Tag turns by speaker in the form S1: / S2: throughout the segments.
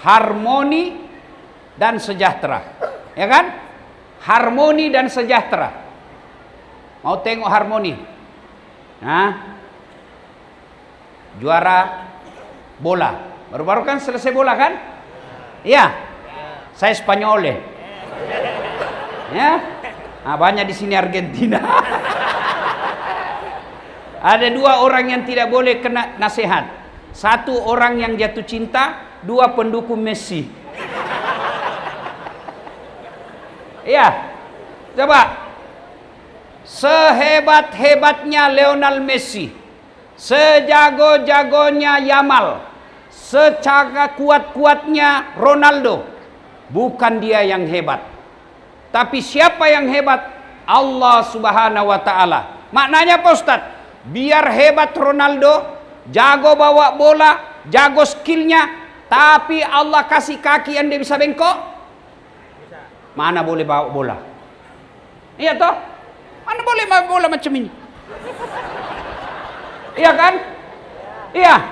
S1: harmoni dan sejahtera. Ya kan? Harmoni dan sejahtera. Mau tengok harmoni? Nah, juara bola. Baru-baru kan selesai bola kan? Iya. Saya Spanyol ya. Ya. Nah, banyak di sini Argentina. Ada dua orang yang tidak boleh kena nasihat. Satu orang yang jatuh cinta, dua pendukung Messi. Iya. Coba. Sehebat-hebatnya Lionel Messi, sejago-jagonya Yamal, secara kuat-kuatnya Ronaldo, bukan dia yang hebat. Tapi siapa yang hebat? Allah Subhanahu wa Ta'ala. Maknanya apa Ustaz? Biar hebat Ronaldo, jago bawa bola, jago skillnya, tapi Allah kasih kaki yang dia bisa bengkok, mana boleh bawa bola? Iya toh? Mana boleh bawa bola macam ini? Iya kan? Iya.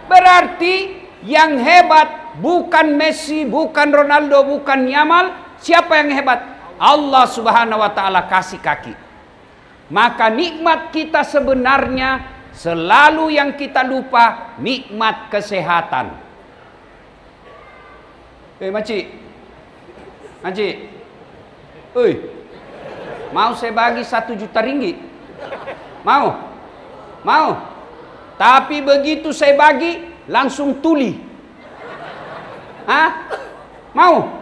S1: Berarti yang hebat bukan Messi, bukan Ronaldo, bukan Yamal. Siapa yang hebat? Allah Subhanahu wa Ta'ala kasih kaki. Maka nikmat kita sebenarnya selalu yang kita lupa, nikmat kesehatan. Makcik. Makcik. Mau saya bagi 1 juta ringgit? Mau? Mau? Tapi begitu saya bagi, langsung tuli. Hah? Mau?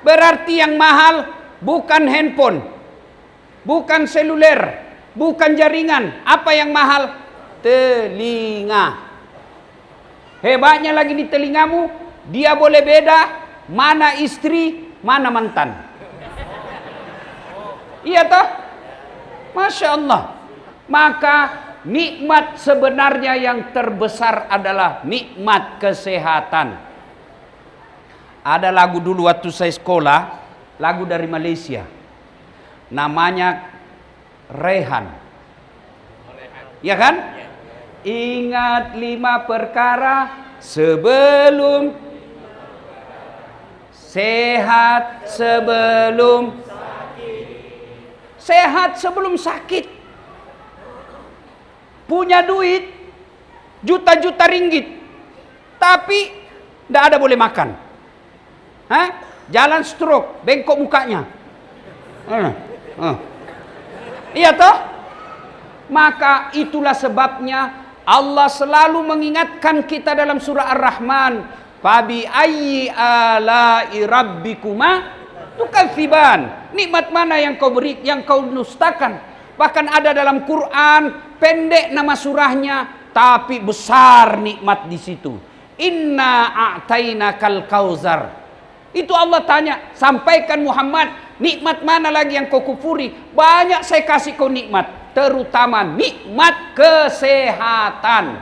S1: Berarti yang mahal bukan handphone, bukan seluler, bukan jaringan. Apa yang mahal? Telinga. Hebatnya lagi di telingamu, dia boleh beda mana istri, mana mantan. Iya toh? Masya Allah. Maka nikmat sebenarnya yang terbesar adalah nikmat kesehatan. Ada lagu dulu waktu saya sekolah, lagu dari Malaysia. Namanya Rehan. Ya kan? Ingat 5 perkara sebelum sehat, sebelum sakit. Punya duit juta-juta ringgit, tapi tidak ada boleh makan. Jalan stroke, bengkok mukanya. Iya toh? Maka itulah sebabnya Allah selalu mengingatkan kita dalam surah Ar-Rahman, fabi ayyi ala'i rabbikuma tukadziban. Nikmat mana yang kau beri, yang kau dustakan? Bahkan ada dalam Quran pendek nama surahnya, tapi besar nikmat di situ. Inna a'tainakal kautsar. Itu Allah tanya, sampaikan Muhammad, nikmat mana lagi yang kau kufuri? Banyak saya kasih kau nikmat, terutama nikmat kesehatan.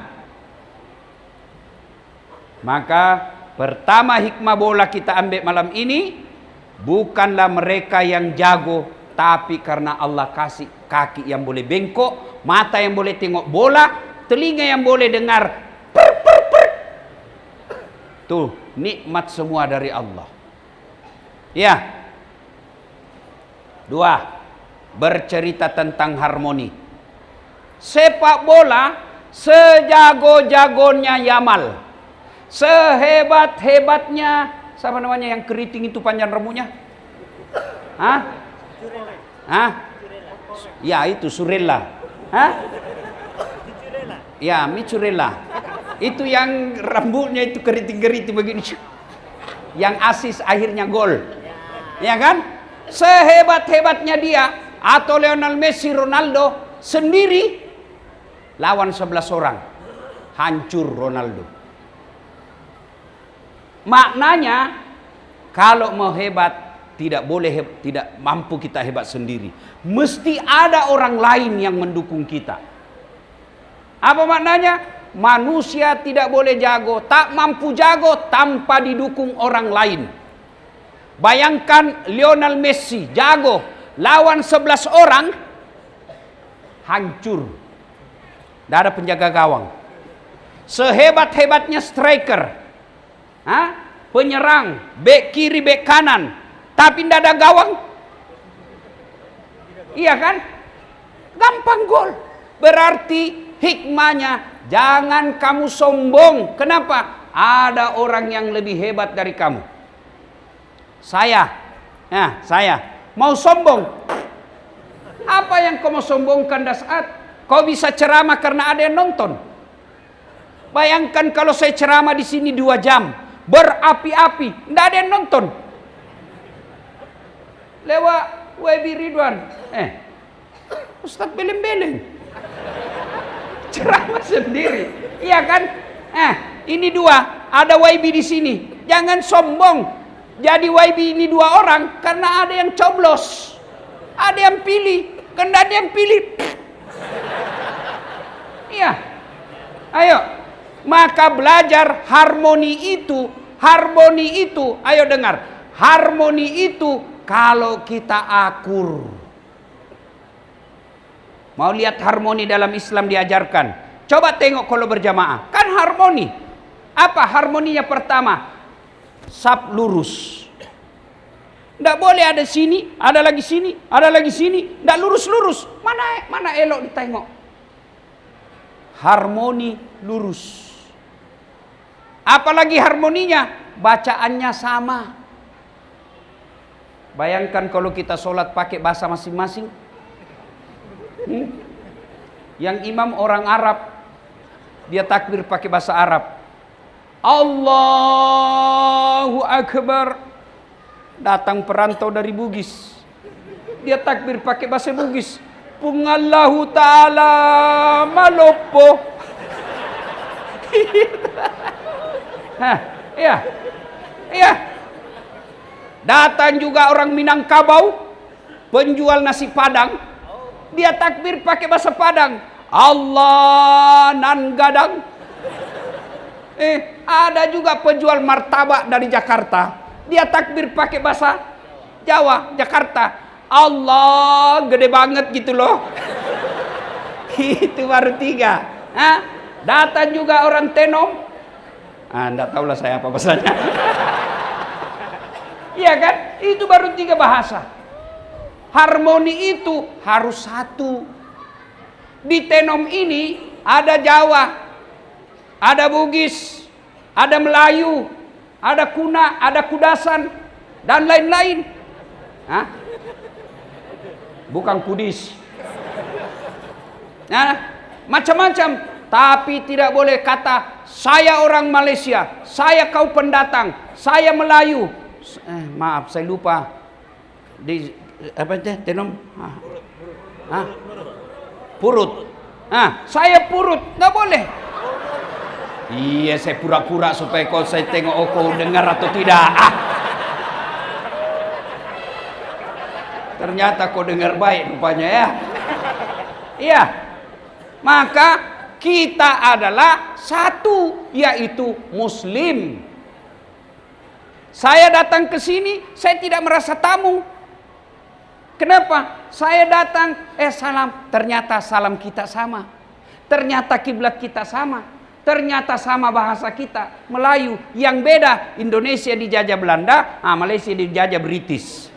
S1: Maka pertama hikmah bola kita ambil malam ini, bukanlah mereka yang jago, tapi karena Allah kasih kaki yang boleh bengkok, mata yang boleh tengok bola, telinga yang boleh dengar per. Tuh, nikmat semua dari Allah. Ya. 2. Bercerita tentang harmoni. Sepak bola sejago-jagonya Yamal, sehebat-hebatnya, siapa namanya yang keriting itu panjang rambutnya? Ya itu Surella. Ya Micurella. Itu yang rambutnya itu keriting-keriting begini. Yang asis akhirnya gol. Ya kan? Sehebat-hebatnya dia atau Lionel Messi, Ronaldo sendiri lawan 11 orang, hancur Ronaldo. Maknanya kalau mau hebat tidak boleh, tidak mampu kita hebat sendiri. Mesti ada orang lain yang mendukung kita. Apa maknanya? Manusia tidak boleh jago, tak mampu jago tanpa didukung orang lain. Bayangkan Lionel Messi jago, lawan 11 orang, hancur. Tidak ada penjaga gawang. Sehebat-hebatnya striker, penyerang, bek kiri, bek kanan, tapi tidak ada gawang. Iya kan? Gampang gol. Berarti hikmahnya, jangan kamu sombong. Kenapa? Ada orang yang lebih hebat dari kamu. Saya mau sombong. Apa yang kau mau sombongkan Dasat? Kau bisa ceramah karena ada yang nonton. Bayangkan kalau saya ceramah di sini 2 jam, berapi-api, tidak ada yang nonton. Lewat WB Ridwan, Ustadz beleng-beleng, ceramah sendiri, iya kan? Ini 2, ada WB di sini. Jangan sombong. Jadi WB ini 2 orang karena ada yang coblos, ada yang pilih, karena ada yang pilih. Iya, ayo. Maka belajar harmoni itu, ayo dengar, harmoni itu kalau kita akur. Mau lihat harmoni dalam Islam diajarkan? Coba tengok kalau berjamaah, kan harmoni. Apa harmoninya? Pertama, saf lurus. Tidak boleh ada sini, ada lagi sini, ada lagi sini, tidak lurus-lurus. Mana elok ditengok. Harmoni lurus. Apalagi harmoninya, bacaannya sama. Bayangkan kalau kita sholat pakai bahasa masing-masing. Yang imam orang Arab, dia takbir pakai bahasa Arab. Allahu Akbar. Datang perantau dari Bugis, dia takbir pakai bahasa Bugis. Pungallahu ta'ala malopo. Iya. Datang juga orang Minangkabau, penjual nasi Padang, dia takbir pakai bahasa Padang. Allah nan gadang. Ada juga penjual martabak dari Jakarta, dia takbir pakai bahasa Jawa, Jakarta. Allah gede banget gitu loh. Itu baru 3. Datang juga orang Tenom. Enggak tahulah saya apa bahasanya. Iya kan? Itu baru 3 bahasa. Harmoni itu harus satu. Di Tenom ini ada Jawa, ada Bugis, ada Melayu, ada Kuna, ada Kudasan, dan lain-lain. Bukan Kudis. Macam-macam. Tapi tidak boleh kata saya orang Malaysia, saya kau pendatang, saya Melayu. Maaf saya lupa. Di apa itu? Tenom? Purut. Saya Purut, nggak boleh. Iya, saya pura-pura supaya kau saya tengok kau dengar atau tidak. Ternyata kau dengar baik rupanya ya. Iya. Maka kita adalah satu, yaitu Muslim. Saya datang ke sini, saya tidak merasa tamu. Kenapa? Saya datang, salam. Ternyata salam kita sama. Ternyata kiblat kita sama. Ternyata sama bahasa kita, Melayu. Yang beda, Indonesia dijajah Belanda, Malaysia dijajah British.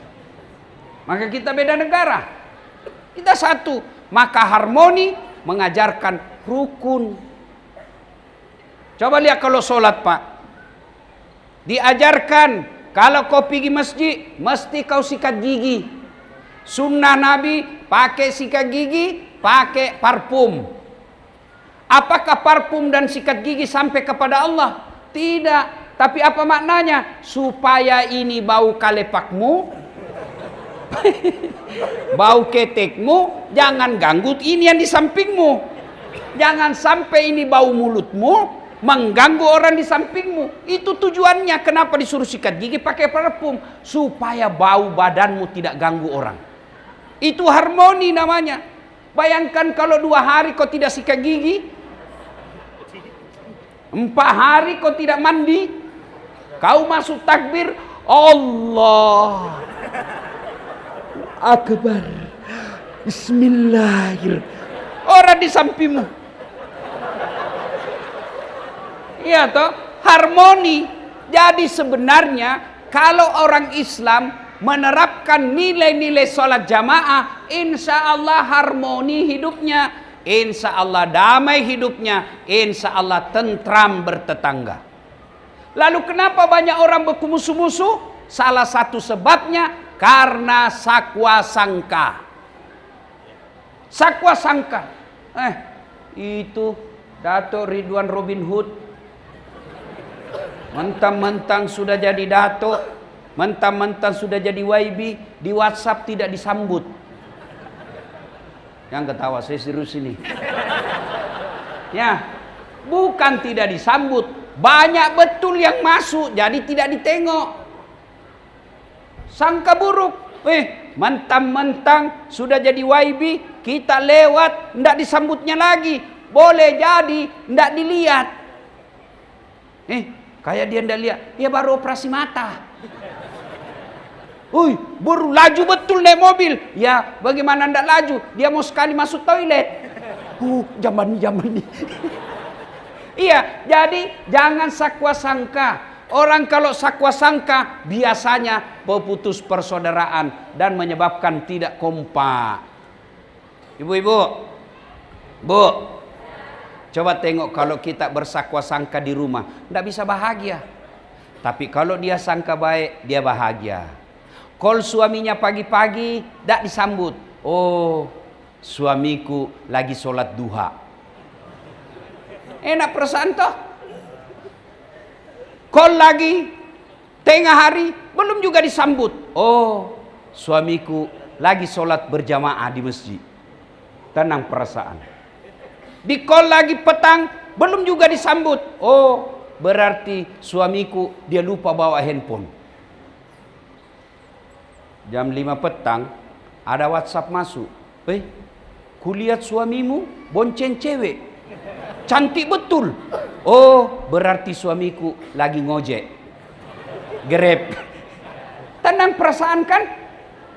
S1: Maka kita beda negara. Kita satu. Maka harmoni mengajarkan rukun. Coba lihat kalau sholat Pak. Diajarkan, kalau kau pergi masjid, mesti kau sikat gigi. Sunnah Nabi, pakai sikat gigi, pakai parfum. Apakah parfum dan sikat gigi sampai kepada Allah? Tidak. Tapi apa maknanya? Supaya ini bau kalepakmu, bau ketekmu, jangan ganggu ini yang di sampingmu. Jangan sampai ini bau mulutmu mengganggu orang di sampingmu. Itu tujuannya. Kenapa disuruh sikat gigi pakai parfum? Supaya bau badanmu tidak ganggu orang. Itu harmoni namanya. Bayangkan kalau 2 hari kau tidak sikat gigi, 4 hari kau tidak mandi, kau masuk takbir, Allah Akbar, Bismillahirrahmanirrahim, orang di sampingmu. Iya toh, harmoni. Jadi sebenarnya kalau orang Islam menerapkan nilai-nilai sholat jamaah, insya Allah harmoni hidupnya, insya Allah damai hidupnya, insya Allah tentram bertetangga. Lalu kenapa banyak orang bermusuh-musuh? Salah satu sebabnya karena sakwa sangka. Sakwa sangka. Itu Dato Ridwan Robin Hood, mentang-mentang sudah jadi Dato, mentang-mentang sudah jadi YB, di WhatsApp tidak disambut. Yang ketawa, saya serius ini. Ya, bukan tidak disambut, banyak betul yang masuk, jadi tidak ditengok. Sangka buruk. Mentang-mentang sudah jadi YB, kita lewat, ndak disambutnya lagi. Boleh jadi ndak dilihat. Kayak dia ndak lihat, dia baru operasi mata. Baru laju betul naik mobil. Ya, bagaimana ndak laju? Dia mau sekali masuk toilet. Zaman ini. Iya, jadi jangan sakwa sangka. Orang kalau sakwa sangka biasanya pemutus persaudaraan dan menyebabkan tidak kompak. Ibu-ibu, Bu, coba tengok kalau kita bersakwa sangka di rumah, tidak bisa bahagia. Tapi kalau dia sangka baik, dia bahagia. Call suaminya pagi-pagi, tidak disambut. Oh, suamiku lagi sholat duha. Enak perasaan toh. Call lagi, tengah hari, belum juga disambut. Oh, suamiku lagi sholat berjamaah di masjid. Tenang perasaan. Di call lagi petang, belum juga disambut. Oh, berarti suamiku dia lupa bawa handphone. Jam 5 petang, ada WhatsApp masuk. Kulihat suamimu bonceng cewek. Cantik betul. Oh, berarti suamiku lagi ngojek. Grab. Tenang perasaan kan?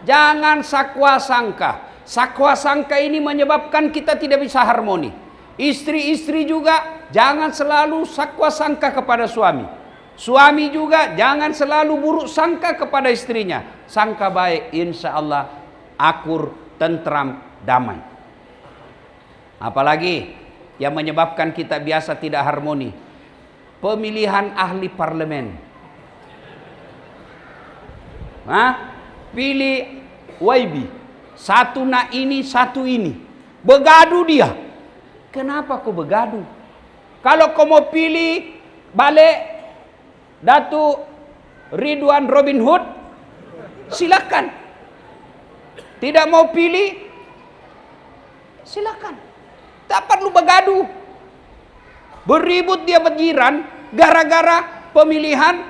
S1: Jangan sakwa sangka. Sakwa sangka ini menyebabkan kita tidak bisa harmoni. Istri-istri juga jangan selalu sakwa sangka kepada suami. Suami juga jangan selalu buruk sangka kepada istrinya. Sangka baik, insya Allah akur, tentram, damai. Apalagi yang menyebabkan kita biasa tidak harmoni, pemilihan ahli parlemen. Pilih YB, satu nak ini, satu ini, begaduh dia. Kenapa kau begaduh? Kalau kau mau pilih balik Datuk Ridwan Robin Hood, silakan. Tidak mau pilih, silakan. Tak perlu bergaduh. Beribut dia berjiran gara-gara pemilihan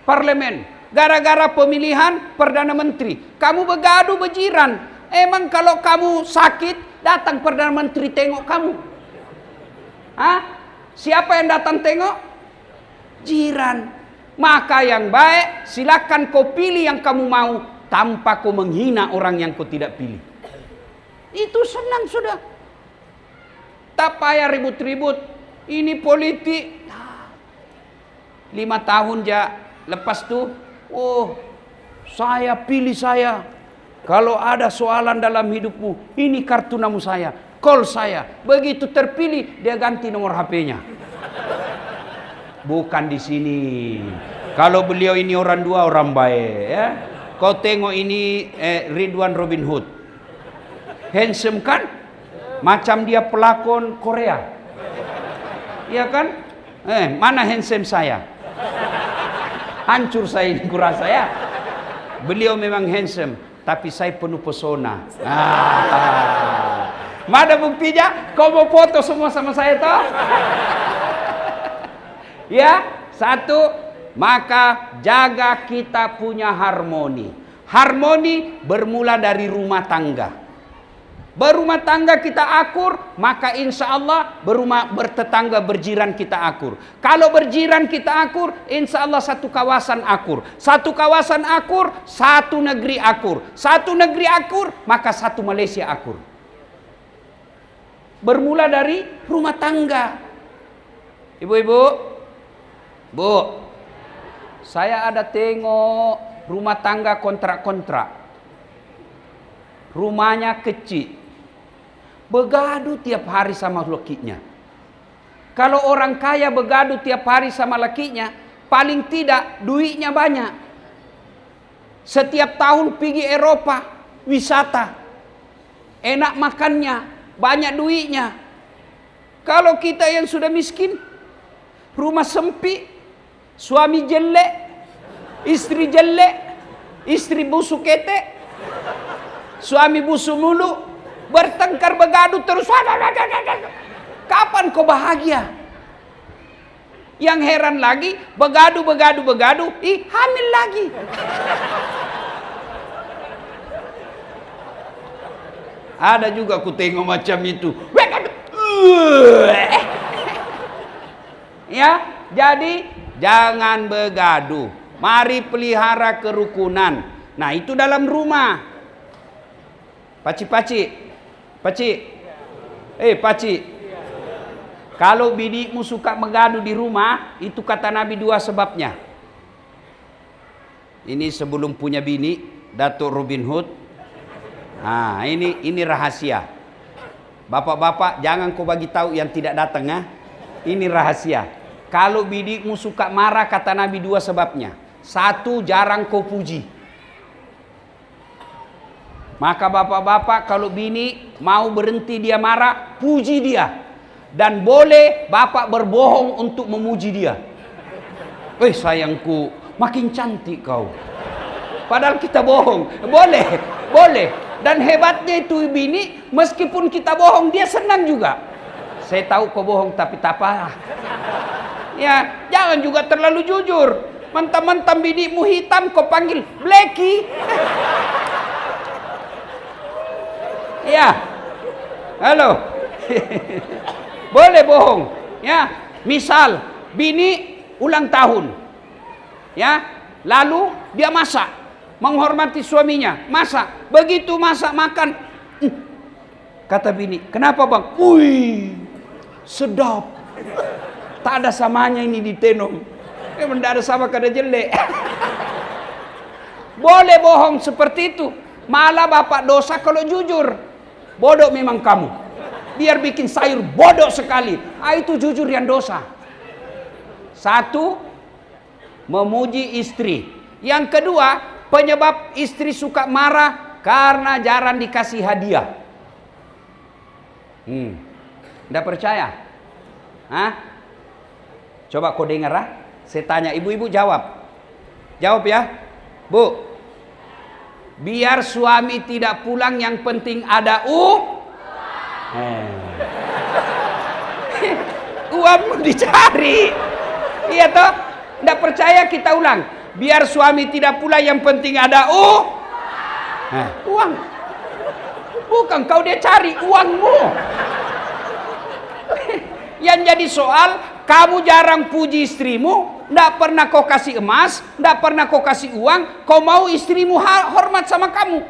S1: parlemen, gara-gara pemilihan Perdana Menteri. Kamu bergaduh berjiran. Emang kalau kamu sakit, datang Perdana Menteri tengok kamu? Siapa yang datang tengok? Jiran. Maka yang baik, silakan kau pilih yang kamu mau tanpa kau menghina orang yang kau tidak pilih. Itu senang sudah. Tak payah ribut-ribut. Ini politik. 5 tahun ya. Lepas tu, saya pilih saya. Kalau ada soalan dalam hidupmu, ini kartu nama saya. Call saya. Begitu terpilih, dia ganti nomor HP-nya. Bukan di sini. Kalau beliau ini orang dua, orang baik. Ya. Kau tengok ini Ridwan Robin Hood. Handsome kan? Macam dia pelakon Korea. Iya kan? Mana handsome saya? Hancur saya ini kurasa ya. Beliau memang handsome, tapi saya penuh pesona. Mana buktinya? Kau mau foto semua sama saya toh? Ya, satu, maka jaga kita punya harmoni. Harmoni bermula dari rumah tangga. Berumah tangga kita akur, maka insya Allah bertetangga berjiran kita akur. Kalau berjiran kita akur, insya Allah satu kawasan akur. Satu kawasan akur, satu negeri akur. Satu negeri akur, maka satu Malaysia akur. Bermula dari rumah tangga. Ibu-ibu, Bu, Saya ada tengok rumah tangga kontrak-kontrak. Rumahnya kecil. Begaduh tiap hari sama lakinya. Kalau orang kaya begaduh tiap hari sama lakinya, paling tidak duitnya banyak. Setiap tahun pergi Eropa, wisata. Enak makannya, banyak duitnya. Kalau kita yang sudah miskin, rumah sempit, suami jelek, istri jelek, istri busuk ketek, suami busuk mulu, bertengkar begaduh terus. Kapan kau bahagia? Yang heran lagi, begaduh, hamil lagi. Ada juga aku tengok macam itu. Ya, jadi jangan begaduh. Mari pelihara kerukunan. Nah, itu dalam rumah. Paci. Kalau bidimu suka begaduh di rumah, itu kata Nabi 2 sebabnya. Ini sebelum punya bini, Datuk Robin Hood. Nah, ini rahasia. Bapak-bapak, jangan kau bagi tahu yang tidak datang, ya. Ini rahasia. Kalau bidimu suka marah, kata Nabi 2 sebabnya. 1, jarang kau puji. Maka bapak-bapak, kalau bini mau berhenti dia marah, puji dia. Dan boleh bapak berbohong untuk memuji dia. Sayangku, makin cantik kau. Padahal kita bohong. Boleh. Dan hebatnya itu bini, meskipun kita bohong, dia senang juga. Saya tahu kau bohong, tapi tak apa. Ya, jangan juga terlalu jujur. Mentang-mentang binimu hitam, kau panggil Blacky. Ya, halo. Boleh bohong, ya. Misal bini ulang tahun, ya, lalu dia masak, menghormati suaminya, masak. Begitu masak makan, kata bini, kenapa bang? Wih, sedap. Tak ada samanya ini di Tenom. Tidak ada sama kada jelek. Boleh bohong seperti itu. Malah bapak dosa kalau jujur. Bodoh memang kamu. Biar bikin sayur bodoh sekali. Itu jujur yang dosa. 1, memuji istri. Yang kedua, penyebab istri suka marah karena jarang dikasih hadiah. Nggak percaya? Coba kau dengar, ah. Saya tanya, ibu-ibu jawab. Jawab ya. Bu, biar suami tidak pulang, yang penting ada uangmu dicari. Iya toh? Nggak percaya, kita ulang. Biar suami tidak pulang, yang penting ada uang. Bukan kau dia cari uangmu. Yang jadi soal, kamu jarang puji istrimu, nggak pernah kau kasih emas, nggak pernah kau kasih uang, kau mau istrimu hormat sama kamu.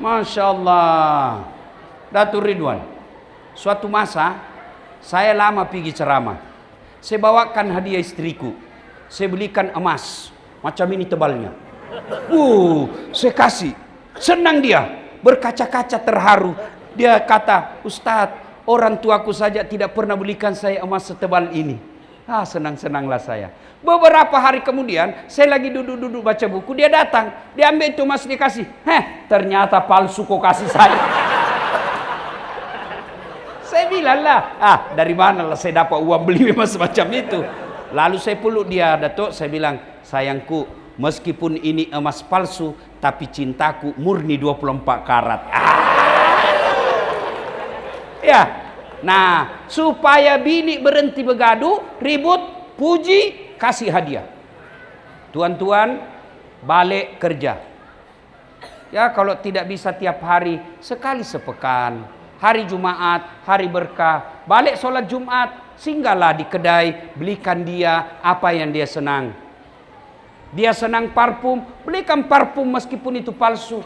S1: Masya Allah. Datuk Ridwan, suatu masa saya lama pergi ceramah. Saya bawakan hadiah istriku. Saya belikan emas macam ini tebalnya. Saya kasih. Senang dia, berkaca-kaca terharu. Dia kata, Ustadz, orang tuaku saja tidak pernah belikan saya emas setebal ini. Senang-senanglah saya. Beberapa hari kemudian, saya lagi duduk-duduk baca buku, dia datang, dia ambil itu emas, dikasih. Ternyata palsu kau kasih saya. Saya bilang lah, dari mana lah saya dapat uang beli emas semacam itu. Lalu saya peluk dia, Datuk, saya bilang, sayangku, meskipun ini emas palsu, tapi cintaku murni 24 karat. Ya, nah, supaya bini berhenti begaduh, ribut, puji, kasih hadiah. Tuan-tuan, balik kerja. Ya, kalau tidak bisa tiap hari, sekali sepekan. Hari Jumat, hari berkah, balik sholat Jumat, singgahlah di kedai, belikan dia apa yang dia senang. Dia senang parfum, belikan parfum meskipun itu palsu.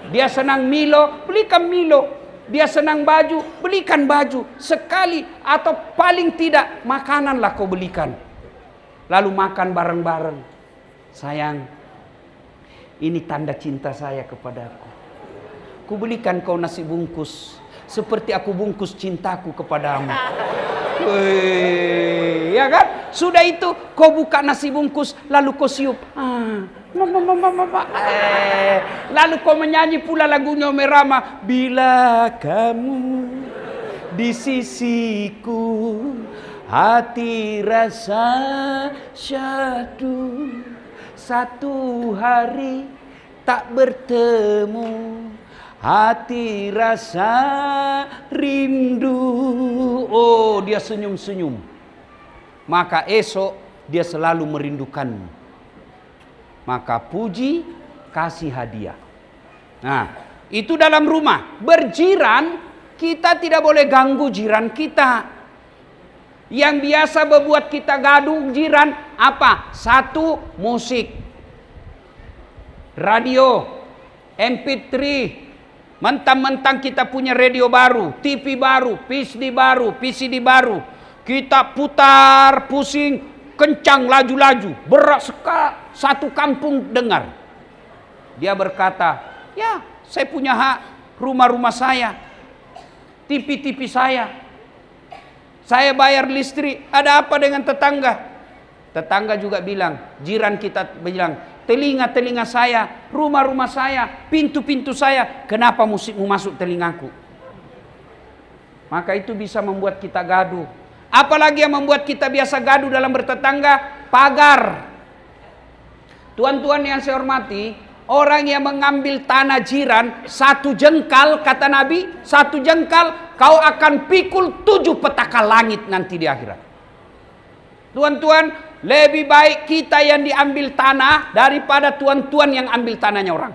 S1: Dia senang Milo, belikan Milo. Dia senang baju, belikan baju. Sekali atau paling tidak makananlah kau belikan. lalu makan bareng-bareng. Sayang, ini tanda cinta saya kepadaku. Kubelikan kau nasi bungkus seperti aku bungkus cintaku kepadamu. Wih, ya kan? Sudah itu kau buka nasi bungkus lalu kau siup. Lalu kau menyanyi pula lagunya Merama. Bila kamu di sisiku, hati rasa syahdu. Satu hari tak bertemu, hati rasa rindu. Oh, dia senyum-senyum. Maka esok dia selalu merindukanmu. Maka puji, kasih hadiah. Nah, itu dalam rumah. Berjiran, kita tidak boleh ganggu jiran kita. Yang biasa membuat kita gaduh jiran apa? Satu, musik, radio, MP3. Mentang-mentang kita punya radio baru, TV baru, PCD baru. Kita putar pusing, kencang, laju-laju, berat sekali, satu kampung dengar. Dia berkata, ya saya punya hak, rumah-rumah saya, TV saya bayar listrik, ada apa dengan tetangga? Tetangga juga bilang, jiran kita bilang, telinga-telinga saya, rumah-rumah saya, pintu-pintu saya, kenapa musikmu masuk telingaku? Maka itu bisa membuat kita gaduh. Apalagi yang membuat kita biasa gaduh dalam bertetangga, pagar. Tuan-tuan yang saya hormati, orang yang mengambil tanah jiran, satu jengkal, kata Nabi, satu jengkal, kau akan pikul 7 petaka langit nanti di akhirat. Tuan-tuan, lebih baik kita yang diambil tanah daripada tuan-tuan yang ambil tanahnya orang.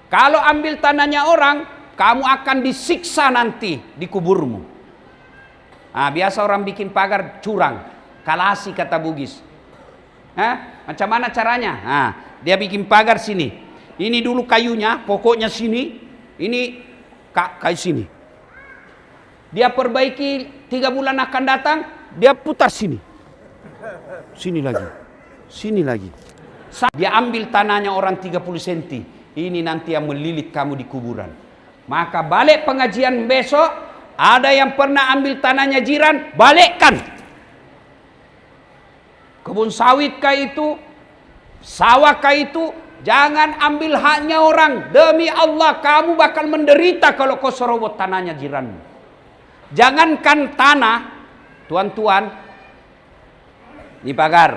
S1: Kalau ambil tanahnya orang, kamu akan disiksa nanti di kuburmu. Nah, biasa orang bikin pagar curang, kalasi kata Bugis. Macam mana caranya? Nah, dia bikin pagar sini. Ini dulu kayunya, pokoknya sini. Ini kayu sini. Dia perbaiki 3 bulan akan datang, dia putar sini. Sini lagi. Sini lagi. Dia ambil tanahnya orang 30 cm. Ini nanti yang melilit kamu di kuburan. Maka balik pengajian besok, ada yang pernah ambil tanahnya jiran, balikkan. Kebun sawit kah itu, sawah kah itu, jangan ambil haknya orang. Demi Allah, kamu bakal menderita kalau kau serobot tanahnya jiranmu. Jangankan tanah, tuan-tuan, ini pagar,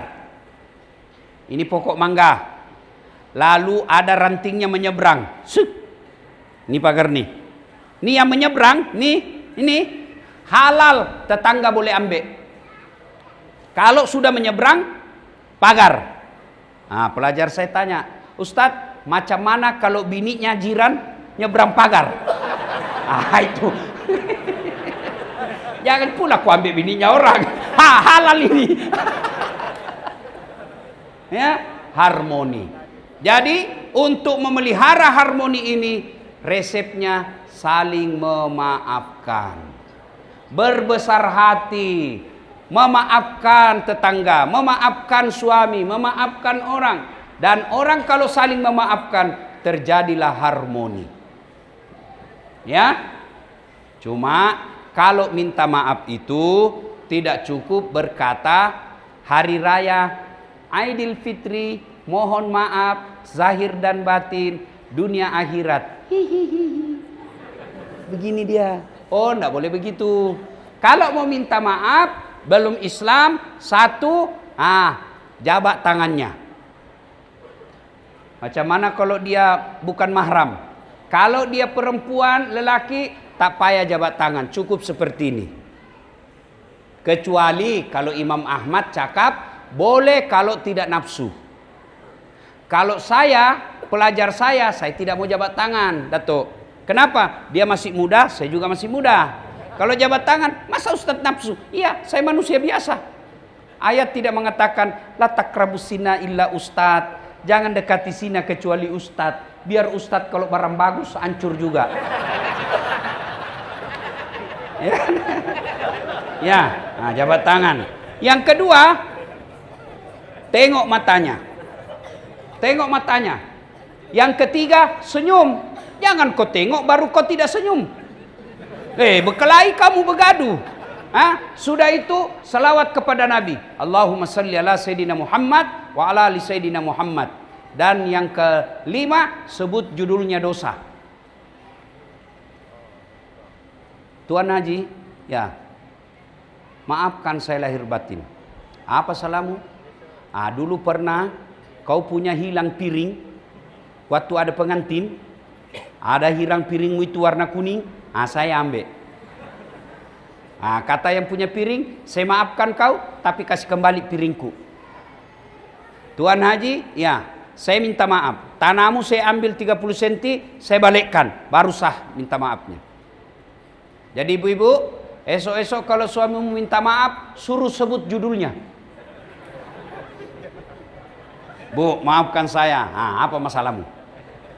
S1: ini pokok mangga, lalu ada rantingnya menyeberang. Ini pagar nih, ini yang menyeberang, ini halal, tetangga boleh ambil. Kalau sudah menyeberang, pagar. Nah, pelajar saya tanya, Ustadz, macam mana kalau bininya jiran nyebrang pagar? Itu. Jangan pula aku ambil bininya orang. Halal ini. Ya, harmoni. Jadi, untuk memelihara harmoni ini, resepnya saling memaafkan. Berbesar hati. Memaafkan tetangga, memaafkan suami, memaafkan orang. Dan orang kalau saling memaafkan, terjadilah harmoni. Ya. Cuma kalau minta maaf itu tidak cukup berkata hari raya Aidil Fitri, mohon maaf zahir dan batin, dunia akhirat. Hihihi. Begini dia. Oh, enggak boleh begitu. Kalau mau minta maaf belum Islam, satu, jabat tangannya. Macam mana kalau dia bukan mahram? Kalau dia perempuan, lelaki, tak payah jabat tangan, cukup seperti ini. Kecuali kalau Imam Ahmad cakap, boleh kalau tidak nafsu. Kalau saya, pelajar saya tidak mau jabat tangan, Datuk. Kenapa? Dia masih muda, saya juga masih muda. Kalau jabat tangan, masa Ustaz nafsu? Iya, saya manusia biasa. Ayat tidak mengatakan, la takrabus zina illa ustad. Jangan dekati zina kecuali ustad. Biar ustad kalau barang bagus, hancur juga. Ya, nah, jabat tangan. Yang kedua, tengok matanya. Tengok matanya. Yang ketiga, senyum. Jangan kau tengok baru kau tidak senyum. Berkelahi kamu bergaduh. Sudah itu salawat kepada Nabi. Allahumma salli ala Sayyidina Muhammad wa ala ali Sayyidina Muhammad. Dan yang kelima, sebut judulnya dosa. Tuan Haji, ya, maafkan saya lahir batin. Apa salahmu? Dulu pernah kau punya hilang piring. Waktu ada pengantin, ada hilang piringmu itu warna kuning. Saya ambil. Kata yang punya piring, saya maafkan kau, tapi kasih kembali piringku. Tuan Haji, ya, saya minta maaf. Tanahmu saya ambil 30 cm, saya balikkan. Baru sah minta maafnya. Jadi ibu-ibu, esok-esok kalau suamimu minta maaf, suruh sebut judulnya. Bu, maafkan saya. Apa masalahmu?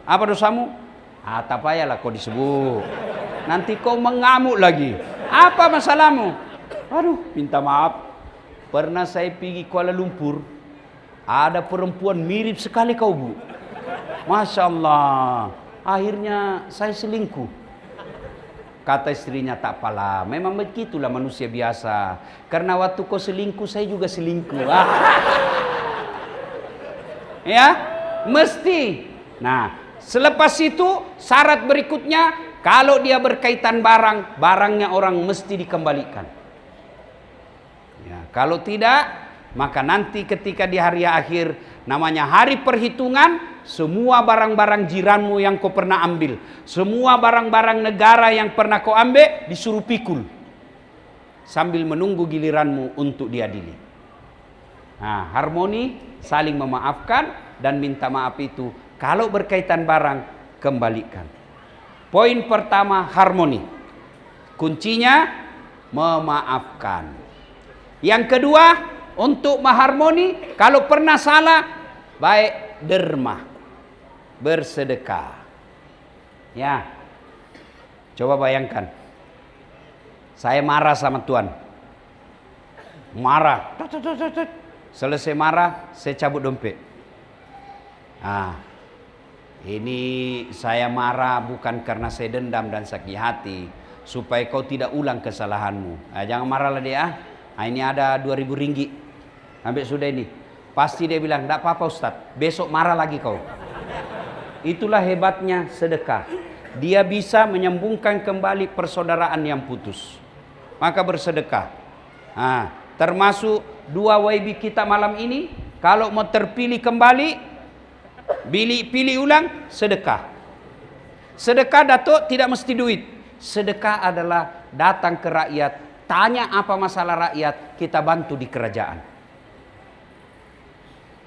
S1: Apa dosamu? Tak payahlah kau disebut. Nanti kau mengamuk lagi. Apa masalahmu? Aduh, minta maaf. Pernah saya pergi Kuala Lumpur. Ada perempuan mirip sekali kau, Bu. Masya Allah. Akhirnya saya selingkuh. Kata istrinya, tak apalah. Memang begitulah manusia biasa. Karena waktu kau selingkuh, saya juga selingkuh. Ya, mesti. Nah, selepas itu syarat berikutnya, kalau dia berkaitan barang, barangnya orang mesti dikembalikan. Ya, kalau tidak, maka nanti ketika di hari akhir, namanya hari perhitungan, semua barang-barang jiranmu yang kau pernah ambil, semua barang-barang negara yang pernah kau ambil, disuruh pikul. Sambil menunggu giliranmu untuk diadili. Nah, harmoni, saling memaafkan, dan minta maaf itu, kalau berkaitan barang, kembalikan. Poin pertama, harmoni. Kuncinya, memaafkan. Yang kedua, untuk mengharmoni, kalau pernah salah, baik derma, bersedekah. Ya, coba bayangkan, saya marah sama Tuan, marah, selesai marah, saya cabut dompet. Ini saya marah bukan karena saya dendam dan sakit hati, supaya kau tidak ulang kesalahanmu. Jangan marahlah dia. Ini ada 2.000 ringgit. Ambil sudah ini. Pasti dia bilang, tidak apa-apa Ustadz, besok marah lagi kau. Itulah hebatnya sedekah. Dia bisa menyambungkan kembali persaudaraan yang putus. Maka bersedekah. Termasuk 2 YB kita malam ini, kalau mau terpilih kembali, pilih ulang, sedekah. Sedekah Datuk tidak mesti duit. Sedekah adalah datang ke rakyat, tanya apa masalah rakyat, kita bantu di kerajaan.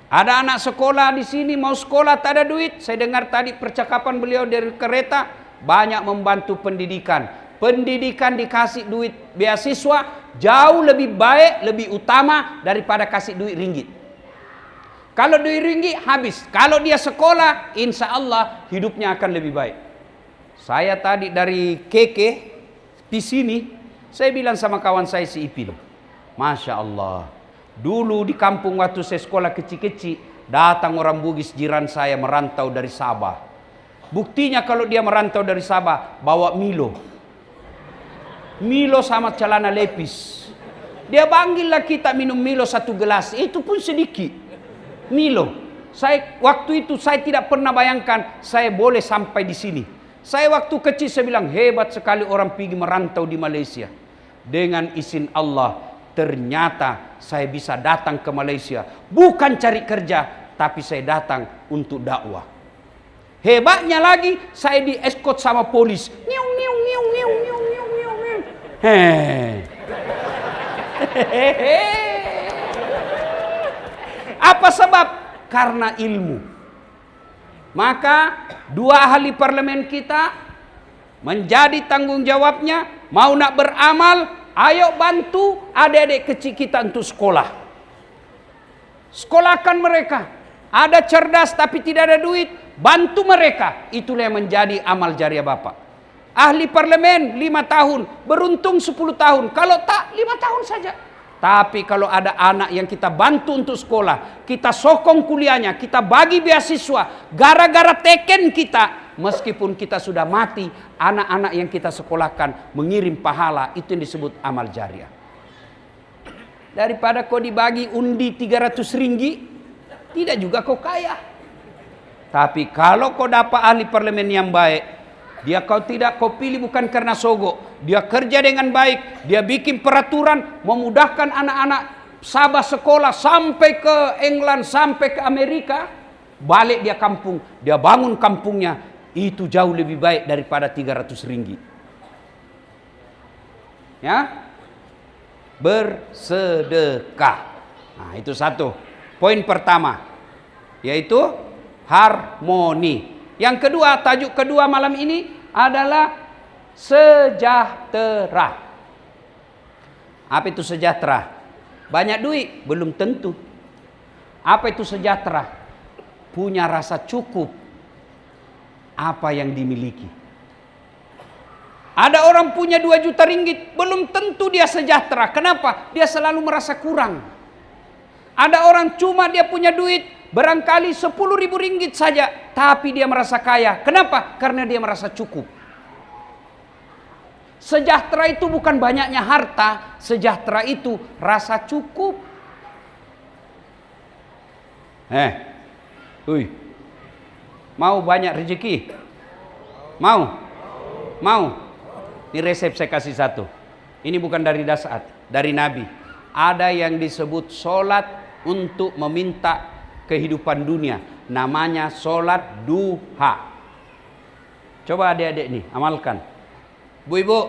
S1: Ada anak sekolah di sini mau sekolah tak ada duit. Saya dengar tadi percakapan beliau dari kereta, banyak membantu pendidikan. Pendidikan dikasih duit beasiswa jauh lebih baik, lebih utama daripada kasih duit ringgit. Kalau duit ringgit habis, kalau dia sekolah, insya Allah hidupnya akan lebih baik. Saya tadi dari Keke di sini, saya bilang sama kawan saya si Ipin, Masya Allah, dulu di kampung waktu saya sekolah kecil-kecil, datang orang Bugis jiran saya merantau dari Sabah. Buktinya kalau dia merantau dari Sabah, bawa Milo. Milo sama celana lepis. Dia panggillah kita minum Milo 1 gelas, itu pun sedikit. Milo. Waktu itu saya tidak pernah bayangkan saya boleh sampai di sini. Saya waktu kecil saya bilang hebat sekali orang pergi merantau di Malaysia. Dengan izin Allah, ternyata saya bisa datang ke Malaysia. Bukan cari kerja, tapi saya datang untuk dakwah. Hebatnya lagi, saya di escort sama polis. Niung, niung, niung, niung, niung, niung, niung, niung. Apa sebab? Karena ilmu. Maka 2 ahli parlemen kita menjadi tanggung jawabnya, mau nak beramal, ayo bantu adik-adik kecil kita untuk sekolah. Sekolahkan mereka. Ada cerdas tapi tidak ada duit, bantu mereka. Itulah yang menjadi amal jariah Bapak. Ahli parlemen 5 tahun, beruntung 10 tahun. Kalau tak 5 tahun saja. Tapi kalau ada anak yang kita bantu untuk sekolah, kita sokong kuliahnya, kita bagi beasiswa, gara-gara teken kita, meskipun kita sudah mati, anak-anak yang kita sekolahkan mengirim pahala, itu yang disebut amal jariah. Daripada kau dibagi undi 300 ringgit, tidak juga kau kaya. Tapi kalau kau dapat ahli parlemen yang baik, dia kau pilih bukan karena sogok, dia kerja dengan baik, dia bikin peraturan memudahkan anak-anak Sabah sekolah sampai ke England, sampai ke Amerika, balik dia kampung, dia bangun kampungnya, itu jauh lebih baik daripada 300 ringgit. Ya, bersedekah. Nah, itu satu poin pertama, yaitu harmoni. Yang kedua, tajuk kedua malam ini adalah sejahtera. Apa itu sejahtera? Banyak duit? Belum tentu. Apa itu sejahtera? Punya rasa cukup apa yang dimiliki. Ada orang punya 2 juta ringgit, belum tentu dia sejahtera. Kenapa? Dia selalu merasa kurang. Ada orang cuma dia punya duit barangkali 10.000 ringgit saja, tapi dia merasa kaya. Kenapa? Karena dia merasa cukup. Sejahtera itu bukan banyaknya harta, sejahtera itu rasa cukup. Mau banyak rezeki? Mau? Ini resep saya kasih satu. Ini bukan dari Dasat, dari Nabi. Ada yang disebut sholat untuk meminta kehidupan dunia, namanya sholat duha. Coba adik-adik nih amalkan. Bu, ibu,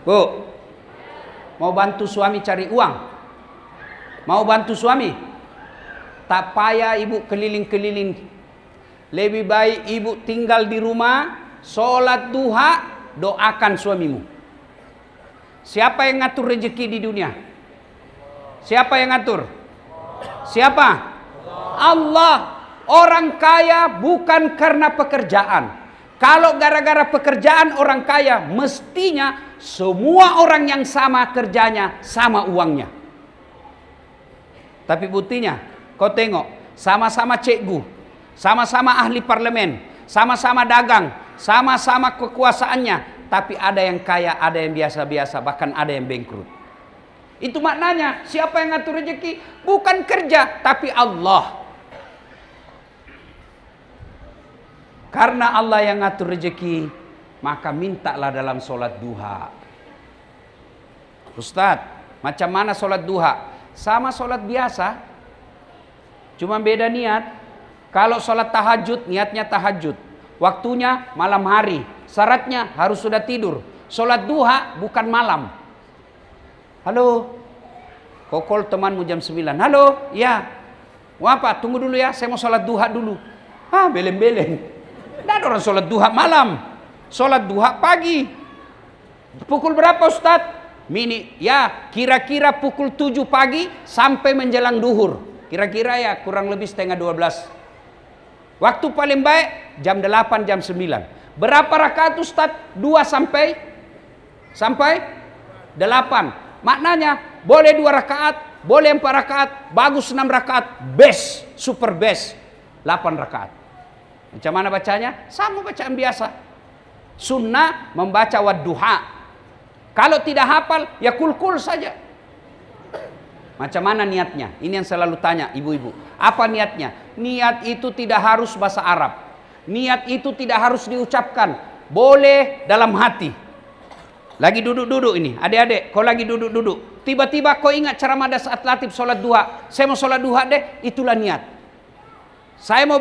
S1: bu, mau bantu suami cari uang? Mau bantu suami? Tak payah ibu keliling-keliling. Lebih baik ibu tinggal di rumah, sholat duha, doakan suamimu. Siapa yang ngatur rezeki di dunia? Siapa yang ngatur? Siapa? Allah. Orang kaya bukan karena pekerjaan. Kalau gara-gara pekerjaan orang kaya, mestinya semua orang yang sama kerjanya, sama uangnya. Tapi buktinya, kau tengok, sama-sama cikgu, sama-sama ahli parlemen, sama-sama dagang, sama-sama kekuasaannya, tapi ada yang kaya, ada yang biasa-biasa, bahkan ada yang bangkrut. Itu maknanya, siapa yang ngatur rezeki? Bukan kerja, tapi Allah. Karena Allah yang ngatur rezeki, maka mintalah dalam sholat duha. Ustadz, macam mana sholat duha? Sama sholat biasa, cuma beda niat. Kalau sholat tahajud, niatnya tahajud, waktunya malam hari, syaratnya harus sudah tidur. Sholat duha bukan malam. Halo, kokol temanmu jam 9. Halo, ya. Mau apa? Tunggu dulu ya, saya mau sholat duha dulu. Beleng-beleng. Tidak ada orang sholat duha malam. Sholat duha pagi. Pukul berapa Ustadz? Ya, kira-kira pukul 7 pagi sampai menjelang duhur. Kira-kira ya kurang lebih setengah 12. Waktu paling baik jam 8, jam 9. Berapa rakaat Ustadz? 2 sampai 8. Maknanya boleh 2 rakaat, boleh 4 rakaat, bagus 6 rakaat, best, super best 8 rakaat. Macam mana bacanya? Sama bacaan biasa. Sunnah membaca wadduha. Kalau tidak hafal, ya kul-kul saja. Macam mana niatnya? Ini yang selalu tanya ibu-ibu. Apa niatnya? Niat itu tidak harus bahasa Arab. Niat itu tidak harus diucapkan. Boleh dalam hati. Lagi duduk-duduk ini, adik-adik, kau lagi duduk-duduk. Tiba-tiba kau ingat ceramah Dasat Latif sholat duha. Saya mau sholat duha deh, itulah niat. Saya mau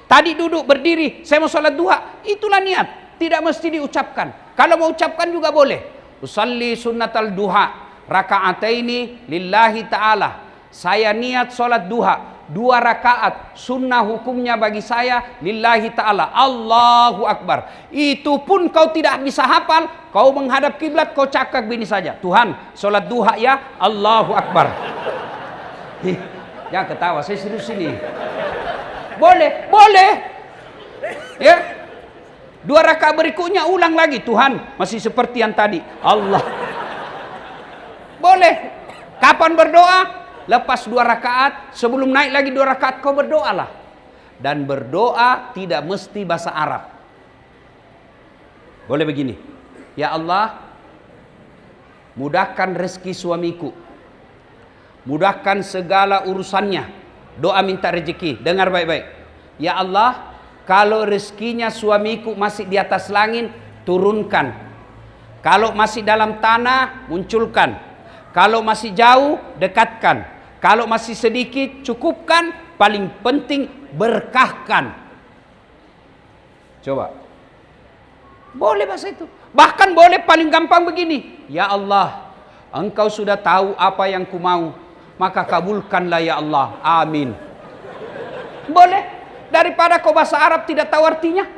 S1: tadi duduk berdiri, saya mau sholat duha, itulah niat. Tidak mesti diucapkan. Kalau mau ucapkan juga boleh. Usalli sunnatal duha raka'ataini lillahi ta'ala. Saya niat sholat duha 2 rakaat, sunnah hukumnya bagi saya lillahi ta'ala, Allahu Akbar. Itu pun kau tidak bisa hafal, kau menghadap kiblat, kau cakap begini saja, Tuhan sholat duha ya, Allahu Akbar. Jangan ketawa, saya serius ini. Boleh ya. 2 rakaat berikutnya ulang lagi, Tuhan masih seperti yang tadi, Allah. Boleh. Kapan berdoa? Lepas 2 rakaat, sebelum naik lagi 2 rakaat kau berdoalah. Dan berdoa tidak mesti bahasa Arab. Boleh begini. Ya Allah, mudahkan rezeki suamiku. Mudahkan segala urusannya. Doa minta rezeki. Dengar baik-baik. Ya Allah, kalau rezekinya suamiku masih di atas langit, turunkan. Kalau masih dalam tanah, munculkan. Kalau masih jauh, dekatkan. Kalau masih sedikit, cukupkan. Paling penting, berkahkan. Coba. Boleh bahasa itu. Bahkan boleh paling gampang begini. Ya Allah, Engkau sudah tahu apa yang ku mau, maka kabulkanlah ya Allah. Amin. Boleh. Daripada kau bahasa Arab tidak tahu artinya.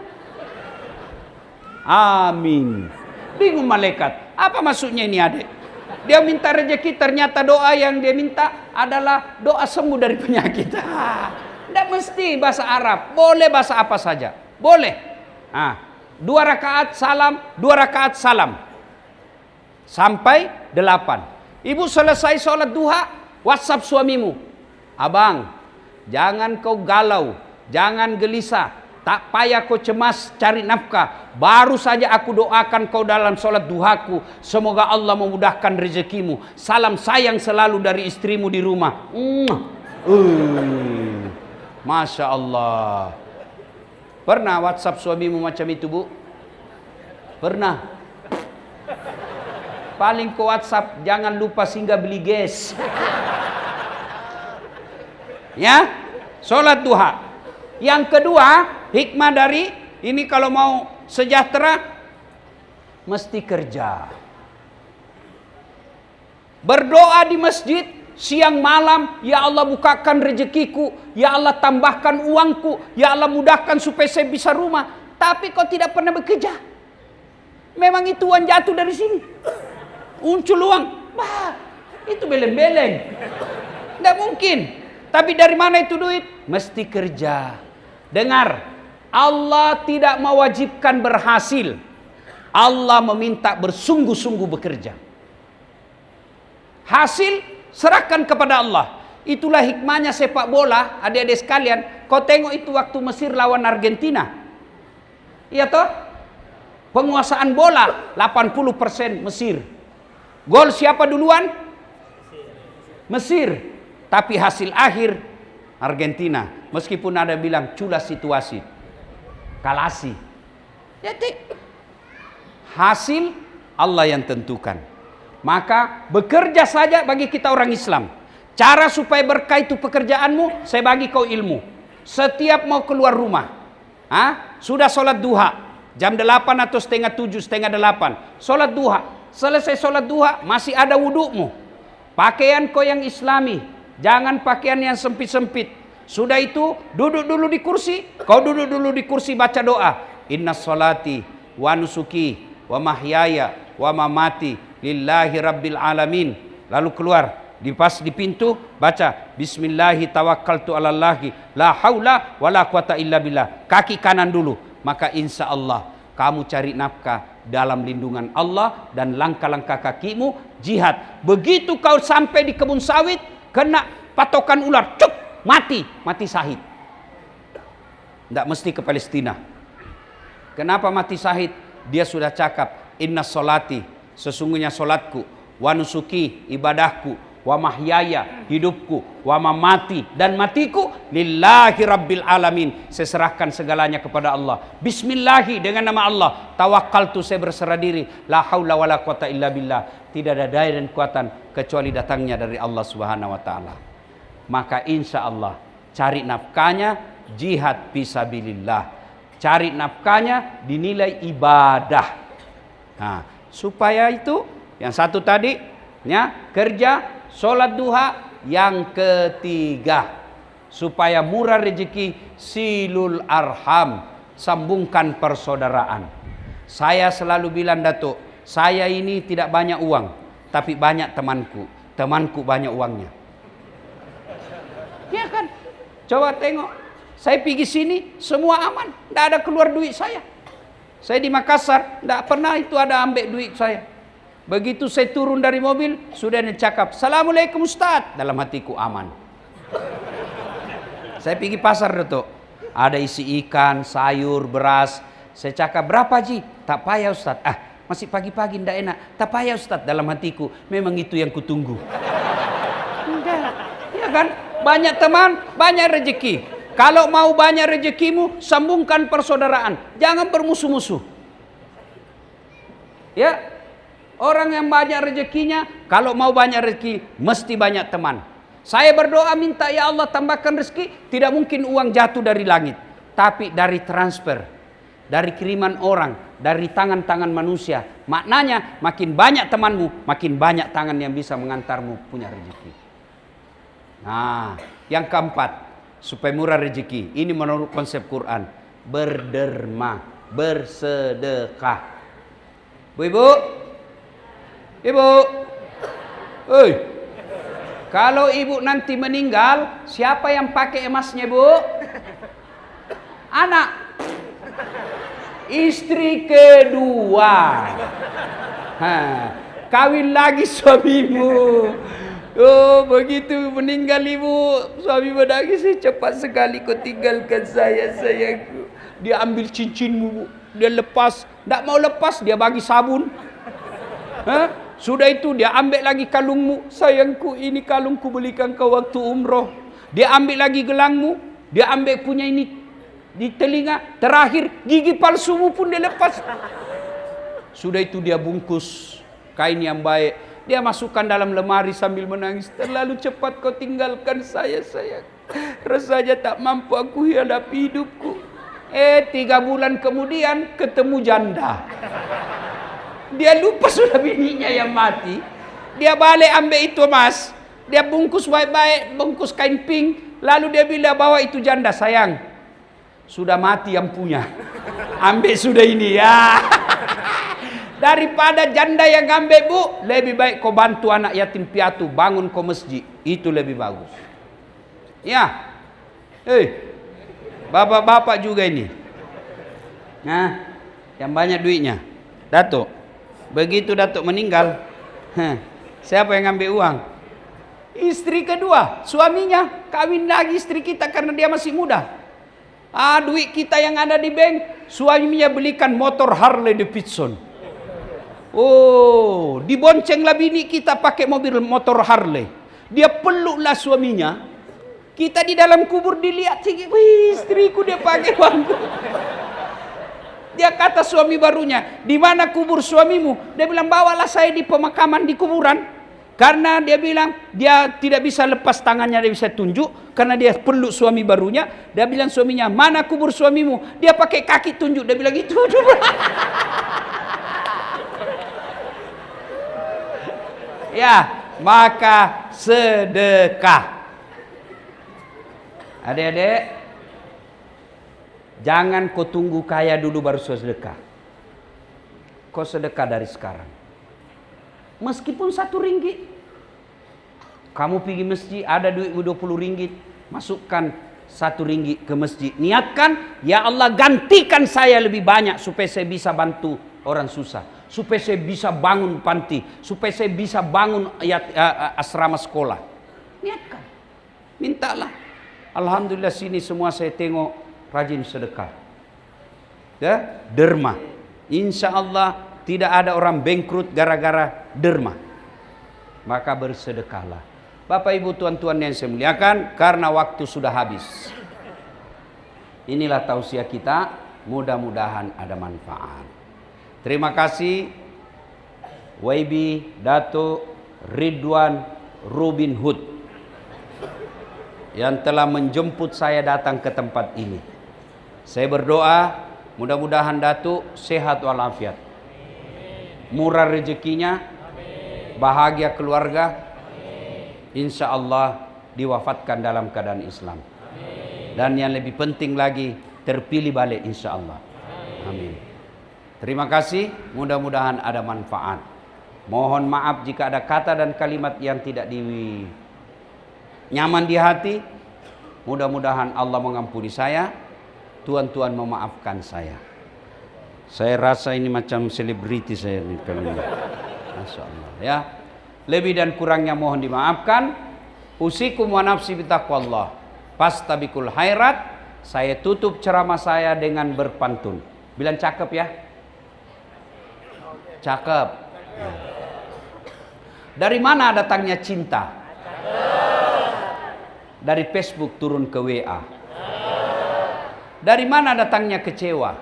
S1: Amin. Bingung malaikat. Apa maksudnya ini adik? Dia minta rezeki, ternyata doa yang dia minta adalah doa sembuh dari penyakit. Tidak mesti bahasa Arab. Boleh bahasa apa saja. Boleh. 2 rakaat salam, 2 rakaat salam. Sampai 8. Ibu selesai sholat duha, WhatsApp suamimu. Abang, jangan kau galau, jangan gelisah, tak payah kau cemas cari nafkah. Baru saja aku doakan kau dalam sholat duhaku. Semoga Allah memudahkan rezekimu. Salam sayang selalu dari istrimu di rumah. Masya Allah. Pernah WhatsApp suamimu macam itu, Bu? Pernah. Paling ke WhatsApp, jangan lupa singgah beli gas. Ya, sholat duha. Yang kedua, hikmah dari ini kalau mau sejahtera, mesti kerja. Berdoa di masjid, siang malam, ya Allah bukakan rezekiku, ya Allah tambahkan uangku, ya Allah mudahkan supaya saya bisa rumah. Tapi kau tidak pernah bekerja. Memang itu uang jatuh dari sini. Muncul uang, itu beleng-beleng. Tidak mungkin. Tapi dari mana itu duit? Mesti kerja. Dengar, Allah tidak mewajibkan berhasil. Allah meminta bersungguh-sungguh bekerja. Hasil serahkan kepada Allah. Itulah hikmahnya sepak bola, adik-adik sekalian. Kau tengok itu waktu Mesir lawan Argentina. Iya toh? Penguasaan bola 80% Mesir. Gol siapa duluan? Mesir. Tapi hasil akhir Argentina. Meskipun ada bilang culas situasi. Kalasi. Jadi hasil Allah yang tentukan. Maka bekerja saja bagi kita orang Islam. Cara supaya berkah itu pekerjaanmu, saya bagi kau ilmu. Setiap mau keluar rumah, sudah sholat duha, jam 8 atau setengah 7, setengah 8. Sholat duha. Selesai sholat duha, masih ada wudukmu. Pakaian kau yang islami. Jangan pakaian yang sempit-sempit. Sudah itu, duduk dulu di kursi. Kau duduk dulu di kursi baca doa. Inna sholati wa nusuki wa mahyaya wa mamati lillahi rabbil alamin. Lalu keluar. Di pintu, baca. Bismillahi tawakkaltu alallahi. La haula wa la quwata illa billah. Kaki kanan dulu. Maka insya Allah kamu cari nafkah dalam lindungan Allah dan langkah-langkah kakimu jihad. Begitu kau sampai di kebun sawit, kena patokan ular, cuk, mati syahid. Tidak mesti ke Palestina. Kenapa mati syahid? Dia sudah cakap, inna sholati, sesungguhnya solatku, wa nusuki, ibadahku, wa mahyaya, hidupku, wa mamati, dan matiku lillahi rabbil alamin. Saya serahkan segalanya kepada Allah. Bismillahi, dengan nama Allah. Tawakkaltu, saya berserah diri. La haula wala quwata illa billah. Tidak ada daya dan kekuatan kecuali datangnya dari Allah Subhanahu wa taala. Maka insya Allah cari nafkahnya jihad fisabilillah. Cari nafkahnya dinilai ibadah. Nah, supaya itu yang satu tadi ya, kerja, sholat duha. Yang ketiga, supaya murah rezeki, silul arham, sambungkan persaudaraan. Saya selalu bilang, Datuk, saya ini tidak banyak uang, tapi banyak temanku. Temanku banyak uangnya. Ya kan? Coba tengok, saya pergi sini semua aman, tidak ada keluar duit saya. Saya di Makassar, tidak pernah itu ada ambil duit saya. Begitu saya turun dari mobil, sudah dia cakap, "Assalamualaikum Ustaz." Dalam hatiku aman. Saya pergi pasar Datuk. Ada isi ikan, sayur, beras. Saya cakap, "Berapa Ji?" "Tak payah Ustaz." Masih pagi-pagi ndak enak. "Tak payah Ustaz." Dalam hatiku, memang itu yang kutunggu. Enggak. Ya kan? Banyak teman, banyak rezeki. Kalau mau banyak rezekimu, sambungkan persaudaraan. Jangan bermusuh-musuh. Ya. Orang yang banyak rezekinya, kalau mau banyak rezeki, mesti banyak teman. Saya berdoa minta ya Allah tambahkan rezeki, tidak mungkin uang jatuh dari langit. Tapi dari transfer, dari kiriman orang, dari tangan-tangan manusia. Maknanya makin banyak temanmu, makin banyak tangan yang bisa mengantarmu punya rezeki. Nah, yang keempat, supaya murah rezeki. Ini menurut konsep Quran. Berderma, bersedekah. Bu-ibu, ibu, kalau ibu nanti meninggal, siapa yang pakai emasnya, Bu? Anak. Istri kedua. Kawin lagi suamimu. Oh, begitu meninggal ibu, suami menangis, "Cepat sekali kau tinggalkan saya, sayangku." Dia ambil cincinmu, Bu. Dia lepas, tidak mau lepas, dia bagi sabun. Sudah itu dia ambil lagi kalungmu, "Sayangku, ini kalungku belikan kau waktu umroh." Dia ambil lagi gelangmu, dia ambil punya ini di telinga, terakhir gigi palsumu pun dia lepas. Sudah itu dia bungkus kain yang baik, dia masukkan dalam lemari sambil menangis, "Terlalu cepat kau tinggalkan saya, sayang. Rasanya tak mampu aku hadapi hidupku." 3 bulan kemudian ketemu janda. Dia lupa sudah bininya yang mati. Dia balik ambil itu emas, dia bungkus baik-baik, bungkus kain pink. Lalu dia bilang, "Bawa itu janda, sayang. Sudah mati yang punya. Ambil sudah ini ya." Daripada janda yang ambil, Bu, lebih baik kau bantu anak yatim piatu, bangun kau masjid. Itu lebih bagus. Ya. Bapak-bapak juga ini. Nah, yang banyak duitnya. Datuk. Begitu Datuk meninggal, siapa yang ngambil uang? Istri kedua, suaminya kawin lagi istri kita karena dia masih muda. Duit kita yang ada di bank, suaminya belikan motor Harley Davidson. Oh, diboncenglah bini kita pakai mobil motor Harley. Dia peluklah suaminya. Kita di dalam kubur dilihat, "Wih, istriku dia pakai bangku." Dia kata suami barunya, "Di mana kubur suamimu?" Dia bilang, "Bawalah saya di pemakaman di kuburan." Karena dia bilang dia tidak bisa lepas tangannya, dia bisa tunjuk karena dia peluk suami barunya. Dia bilang suaminya, "Mana kubur suamimu?" Dia pakai kaki tunjuk, dia bilang itu. Ya, maka sedekah. Adik-adik, jangan kau tunggu kaya dulu baru sedekah. Kau sedekah dari sekarang. Meskipun 1 ringgit. Kamu pergi masjid, ada duit 20 ringgit. Masukkan 1 ringgit ke masjid. Niatkan, ya Allah gantikan saya lebih banyak supaya saya bisa bantu orang susah. Supaya saya bisa bangun panti. Supaya saya bisa bangun asrama sekolah. Niatkan. Mintalah. Alhamdulillah sini semua saya tengok rajin sedekah. Ya, derma. Insya Allah tidak ada orang bangkrut gara-gara derma. Maka bersedekahlah. Bapak Ibu tuan-tuan yang saya muliakan, karena waktu sudah habis. Inilah tausiah kita, mudah-mudahan ada manfaat. Terima kasih YB Dato Ridwan Robin Hood yang telah menjemput saya datang ke tempat ini. Saya berdoa mudah-mudahan Datuk sehat walafiat, murah rezekinya, bahagia keluarga, insya Allah diwafatkan dalam keadaan Islam. Dan yang lebih penting lagi, terpilih balik insya Allah. Amin. Terima kasih, mudah-mudahan ada manfaat. Mohon maaf jika ada kata dan kalimat yang tidak nyaman di hati. Mudah-mudahan Allah mengampuni saya. Tuan-tuan memaafkan saya. Saya rasa ini macam selebriti saya nih kalau ini. Masya Allah ya. Lebih dan kurangnya mohon dimaafkan. Usikum wa nafsi bitaqwallah. Fastabikul khairat. Saya tutup ceramah saya dengan berpantun. Bilang cakep ya. Cakep. Dari mana datangnya cinta? Dari Facebook turun ke WA. Dari mana datangnya kecewa?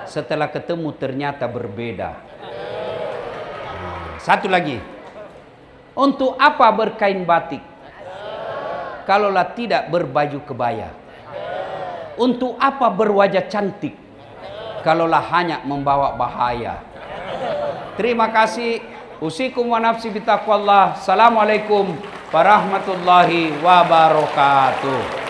S1: Setelah ketemu ternyata berbeda. Satu lagi. Untuk apa berkain batik? Kalaulah tidak berbaju kebaya. Untuk apa berwajah cantik? Kalaulah hanya membawa bahaya. Terima kasih. Usikum wa nafsi bitaqwallah. Assalamualaikum warahmatullahi wabarakatuh.